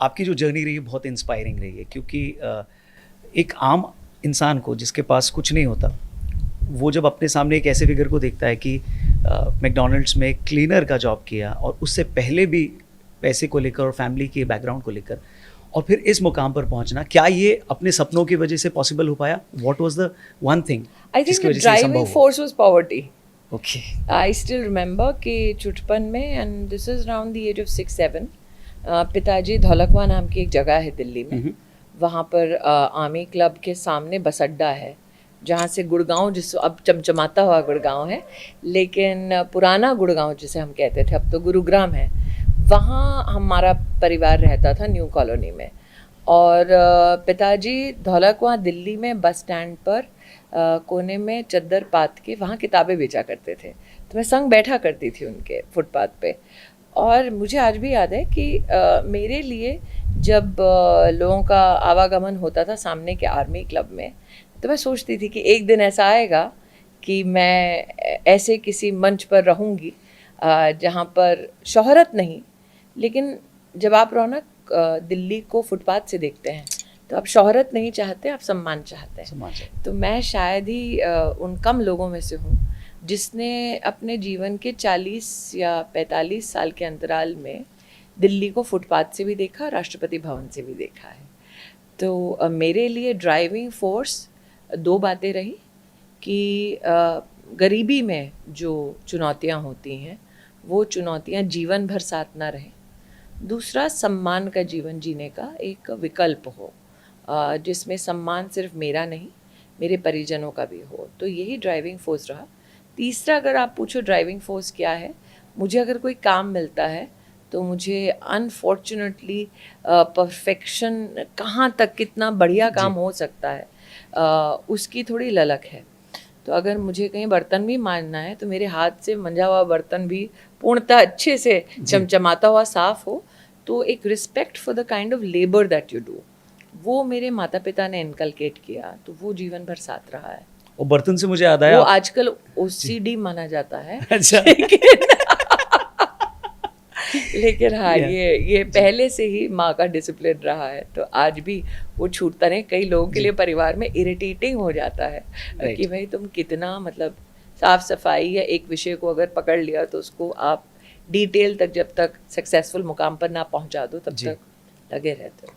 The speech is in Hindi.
आपकी जो जर्नी रही है बहुत इंस्पायरिंग रही है, क्योंकि एक आम इंसान को जिसके पास कुछ नहीं होता, वो जब अपने सामने एक ऐसे फिगर को देखता है कि मैकडोनल्ड्स में क्लीनर का जॉब किया और उससे पहले भी पैसे को लेकर और फैमिली के बैकग्राउंड को लेकर, और फिर इस मुकाम पर पहुंचना, क्या ये अपने सपनों की वजह से पॉसिबल हो पाया? What was the one thing I think जिसकी द वजह से ये संभव ड्राइविंग हुआ? Force was poverty. Okay. I still remember कि चुटपन में, and this is around the age of 6-7, पिताजी धौलकवा नाम की एक जगह है दिल्ली में, वहाँ पर आर्मी क्लब के सामने बस अड्डा है, जहाँ से गुड़गांव, जिस अब चमचमाता हुआ गुड़गांव है, लेकिन पुराना गुड़गांव जिसे हम कहते थे अब तो गुरुग्राम है, वहाँ हमारा परिवार रहता था न्यू कॉलोनी में. और पिताजी धौलकवा दिल्ली में बस स्टैंड पर कोने में चद्दर पात के वहाँ किताबें बेचा करते थे. तो मैं संग बैठा करती थी उनके फुटपाथ पे. और मुझे आज भी याद है कि मेरे लिए जब लोगों का आवागमन होता था सामने के आर्मी क्लब में, तो मैं सोचती थी कि एक दिन ऐसा आएगा कि मैं ऐसे किसी मंच पर रहूँगी जहाँ पर शोहरत नहीं, लेकिन जब आप रौनक दिल्ली को फुटपाथ से देखते हैं तो आप शोहरत नहीं चाहते, आप सम्मान चाहते हैं. तो मैं शायद ही उन कम लोगों में से हूँ जिसने अपने जीवन के 40 या 45 साल के अंतराल में दिल्ली को फुटपाथ से भी देखा, राष्ट्रपति भवन से भी देखा है. तो मेरे लिए ड्राइविंग फोर्स दो बातें रही कि गरीबी में जो चुनौतियाँ होती हैं वो चुनौतियाँ जीवन भर साथ ना रहें. दूसरा, सम्मान का जीवन जीने का एक विकल्प हो, जिसमें सम्मान सिर्फ मेरा नहीं, मेरे परिजनों का भी हो. तो यही ड्राइविंग फोर्स रहा. तीसरा, अगर आप पूछो ड्राइविंग फोर्स क्या है, मुझे अगर कोई काम मिलता है तो मुझे अनफॉर्चुनेटली परफेक्शन कहाँ तक कितना बढ़िया काम हो सकता है उसकी थोड़ी ललक है. तो अगर मुझे कहीं बर्तन भी मांजना है तो मेरे हाथ से मंजा हुआ बर्तन भी पूर्णतः अच्छे से चमचमाता हुआ साफ हो. तो एक respect for the kind of labour that you do, वो मेरे माता पिता ने इनकलकेट किया, तो वो जीवन भर साथ रहा है. और बर्तन से मुझे याद आया, वो आजकल OCD माना जाता है. अच्छा. लेकिन हाँ, ये पहले से ही माँ का डिसिप्लिन रहा है, तो आज भी वो छूटता नहीं. कई लोगों के लिए परिवार में इरिटेटिंग हो जाता है कि भाई तुम कितना, मतलब साफ सफाई या एक विषय को अगर पकड़ लिया तो उसको आप डिटेल तक जब तक सक्सेसफुल मुकाम पर ना पहुंचा दो तब तक लगे रहते हो.